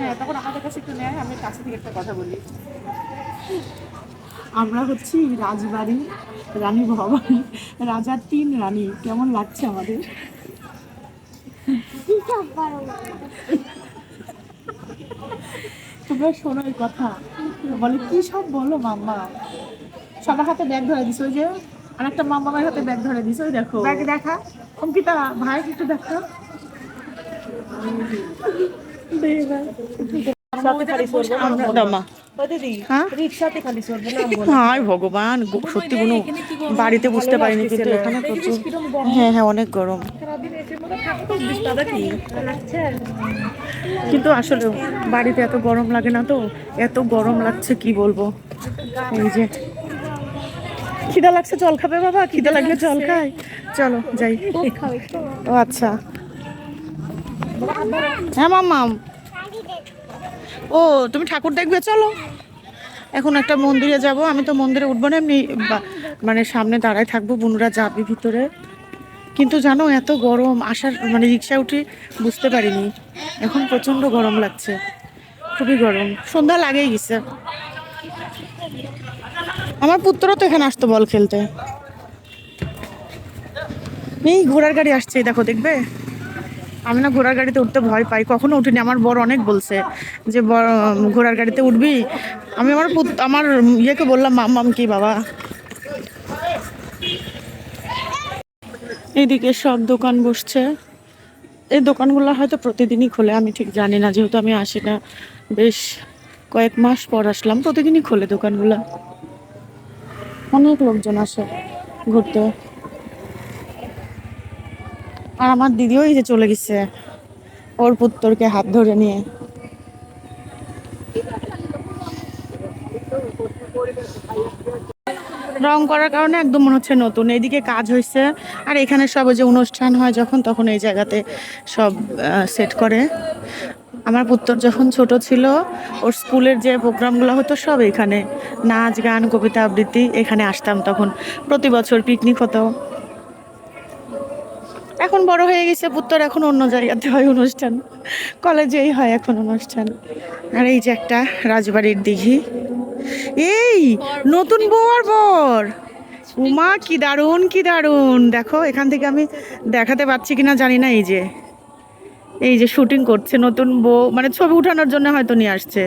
হ্যাঁ, তখন আমাদের কাছে একটু নেয়, আমি কাছে থেকে একটা কথা বলি। আমরা হচ্ছি রাজবাড়ি, রানী ভবানী, রাজার 3 রানী। কেমন লাগছে আমাদের? তোমরা শোনো এই কথা, বলে কি সব বলো মাম্মা। সবার হাতে ব্যাগ ধরে দিস, ওই যে আর একটা মাম্মামের হাতে ব্যাগ ধরে দিস, ওই দেখো ব্যাগ দেখা। অঙ্কিতা ভাই একটু দেখো। হায় ভগবান, সত্যি কোনো বাড়িতে বুঝতে পারিনি, কিন্তু এখানে প্রচুর। হ্যাঁ হ্যাঁ, অনেক গরম, কিন্তু আসলে বাড়িতে এত গরম লাগে না তো, এত গরম লাগছে কি বলবো। এই যে খিদা লাগছে, জল খাবে বাবা? খিদা লাগলে জল খাই, চলো যাই। ও আচ্ছা, হ্যাঁ মাম্মাম। ও তুমি ঠাকুর দেখবে, চলো। এখন একটা মন্দিরে যাব, আমি তো মন্দিরে উঠবো না, এমনি মানে সামনে দাঁড়ায় থাকবো, বুনুরা যাবে ভিতরে। কিন্তু জানো এত গরম, আসার মানে রিক্সা উঠে বুঝতে পারিনি, এখন প্রচন্ড গরম লাগছে, খুবই গরম। সন্ধ্যা লাগেই গেছে। আমার পুত্রও তো এখানে আসতো বল খেলতে। এই ঘোড়ার গাড়ি আসছে, দেখো, দেখবে? আমি না ঘোড়ার গাড়িতে উঠতে ভয় পাই, কখনো উঠিনি। আমার বর অনেক বলছে যে ঘোড়ার গাড়িতে উঠবি। আমি আমার ইয়েকে বললাম, মাম্মাম কি বাবা। এইদিকে সব দোকান বসছে। এই দোকানগুলো হয়তো প্রতিদিনই খোলে, আমি ঠিক জানি না, যেহেতু আমি আসি না, বেশ কয়েক মাস পর আসলাম। প্রতিদিনই খোলে দোকানগুলো, অনেক লোকজন আসে ঘুরতে। আর আমার দিদিও এই যে চলে গেছে ওর পুত্রকে হাত ধরে নিয়ে। রং করার কারণে একদম মনে হচ্ছে নতুন। এইদিকে কাজ হয়েছে, আর এখানে সব ওই যে অনুষ্ঠান হয় যখন, তখন এই জায়গাতে সব সেট করে। আমার পুত্র যখন ছোট ছিল, ওর স্কুলের যে প্রোগ্রামগুলো হতো সব এখানে, নাচ গান কবিতা আবৃত্তি, এখানে আসতাম তখন। প্রতি বছর পিকনিক হতো। এখন বড় হয়ে গেছে পুত্র, এখন অন্য জায়গাতে হয় অনুষ্ঠান, কলেজেই হয় এখন অনুষ্ঠান। আর এই যে একটা রাজবাড়ির দিঘি, এই নতুন বউ আর বর, উমা কি দারুণ কি দারুণ। দেখো এখান থেকে আমি দেখাতে পাচ্ছি কিনা জানি না, এই যে শুটিং করছে নতুন বউ, মানে ছবি উঠানোর জন্য হয়তো নিয়ে আসছে।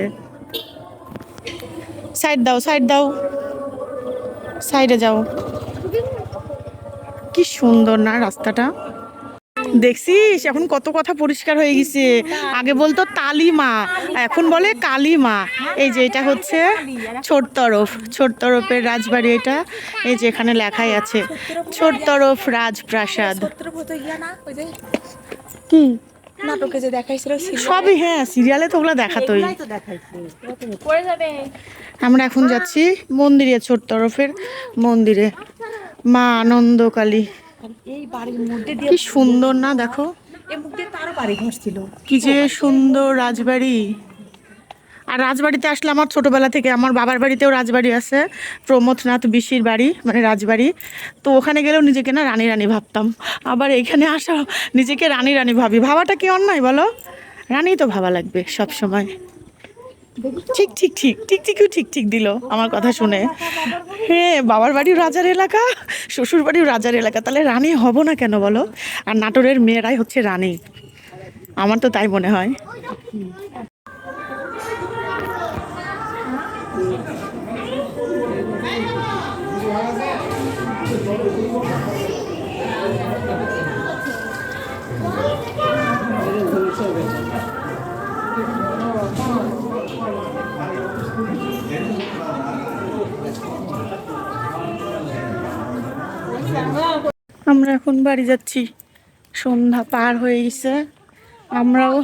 সাইড দাও, সাইড দাও, সাইডে যাও। কি সুন্দর না রাস্তাটা, দেখছিস? এখন কত কথা পরিষ্কার হয়ে গেছে। আগে বলতো তালিমা, এখন বলে কালিমা। এই যে এটা হচ্ছে ছোট তরফ, ছোট তরফের রাজবাড়ি এটা। এই যে এখানে লেখাই আছে ছোট তরফ রাজপ্রাসাদ। কি নাটকে যে দেখাইছিল সবই, হ্যাঁ সিরিয়ালে তো ওগুলো দেখাতোই। আমরা এখন যাচ্ছি মন্দিরে, ছোট তরফের মন্দিরে, মা আনন্দকালী। এই বাড়ির মধ্যে কি সুন্দর না, দেখো কি যে সুন্দর রাজবাড়ি। আর রাজবাড়িতে আসলে আমার ছোটবেলা থেকে, আমার বাবার বাড়িতেও রাজবাড়ি আছে, প্রমথনাথ বিশির বাড়ি, মানে রাজবাড়ি। তো ওখানে গেলেও নিজেকে না রানী রানী ভাবতাম, আবার এখানে আসা নিজেকে রানী রানী ভাবি। ভাবাটা কি অন্যায় বলো? রানী তো ভাবা লাগবে সব সময়। ঠিক ঠিক ঠিক ঠিক ঠিকই ঠিক ঠিক দিল আমার কথা শুনে। হ্যাঁ, বাবার বাড়িও রাজার এলাকা, শ্বশুর বাড়িও রাজার এলাকা, তাহলে রানী হব না কেন বলো? আর নাটোরের মেয়েরাই হচ্ছে রানী, আমার তো তাই মনে হয়। আমরা এখন বাড়ি যাচ্ছি, সন্ধ্যা পার হয়ে গেছে। আমরাও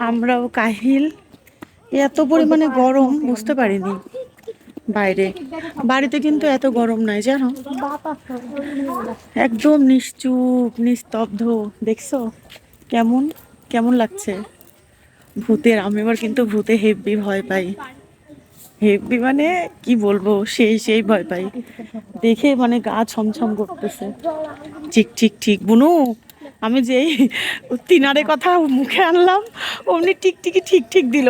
আমরাও কাহিল, এত পরিমাণে গরম বুঝতে পারিনি বাইরে। বাড়িতে কিন্তু এত গরম নাই জানো, একদম নিশ্চুপ নিস্তব্ধ। দেখছো কেমন কেমন লাগছে? ভূতের, আমি এবার কিন্তু ভূতে হেব্বি ভয় পাই, হেব্বি মানে কি বলবো, সেই সেই ভয় পাই, দেখে মানে গা ছমছম করতেছে। ঠিক ঠিক ঠিক বুনু, আমি যেই তিনারে কথা মুখে আনলাম অমনি টিকটিকি ঠিক ঠিক দিল।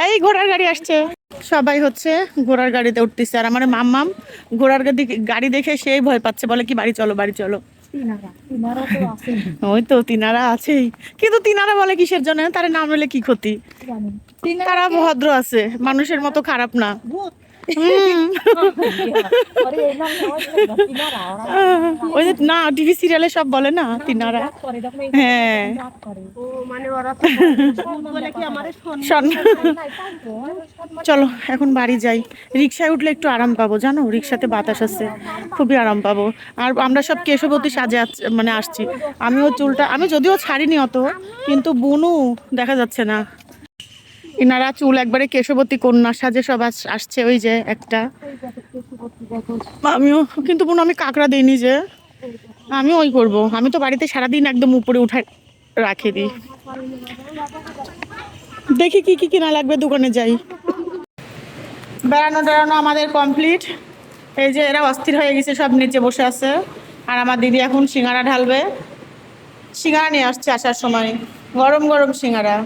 এই ঘোড়ার গাড়ি আসছে, সবাই হচ্ছে ঘোড়ার গাড়িতে উঠতেছে, আর আমার মাম্মাম ঘোড়ার গাড়ি দেখে সেই ভয় পাচ্ছে, বলে কি বাড়ি চলো বাড়ি চলো। ওই তো তিনারা আছেই, কিন্তু তিনারা বলে কিসের জন্য, তার নাম হলে কি ক্ষতি, তারা ভদ্র আছে, মানুষের মতো খারাপ না। ওই যে না টিভি সিরিয়ালে সব বলে না তিনারা, হ্যাঁ চলো এখন বাড়ি যাই। রিক্সায় উঠলে একটু আরাম পাবো জানো, রিক্সাতে বাতাস আছে, খুবই আরাম পাবো। আর আমরা সব কেশবতী সাজে মানে আসছি, আমিও চুলটা আমি যদিও ছাড়িনি অত, কিন্তু বুনু দেখা যাচ্ছে না। ইনারা চুল একবারে কেশবতী কন্যা সাজে সব আসছে, ওই যে একটা আমিও, কিন্তু বোন আমি কাঁকড়া দিইনি যে, আমি ওই করব, আমি তো বাড়িতে সারাদিন একদম উপরে উঠায় রাখে দিই। দেখি কি কি কিনা লাগবে, দোকানে যাই। বেড়ানো টেড়ানো আমাদের কমপ্লিট। এই যে এরা অস্থির হয়ে গেছে, সব নিচে বসে আছে, আর আমার দিদি এখন সিঙ্গারা ঢালবে। সিঙ্গারা নিয়ে আসছে আসার সময়, গরম গরম সিঙ্গারা,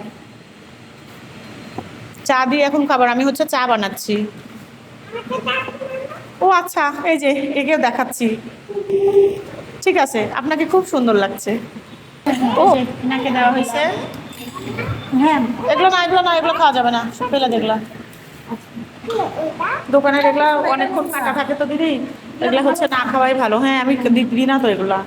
চা দিয়ে এখন খাবার, আমি হচ্ছে চা বানাচ্ছি। ও আচ্ছা, এই যে এগিয়ে দেখাচ্ছি, ঠিক আছে, আপনাকে খুব সুন্দর লাগছে। ও এনাকে দেওয়া হয়েছে, হ্যাঁ এগুলো না এগুলো না, এগুলো খাওয়া যাবে না, ফেলে দেখলা দোকানের, এগুলা অনেকক্ষণ কাটা থাকে তো দিদি, এগুলা হচ্ছে না খাওয়াই ভালো। হ্যাঁ আমি দিই না তো এগুলা।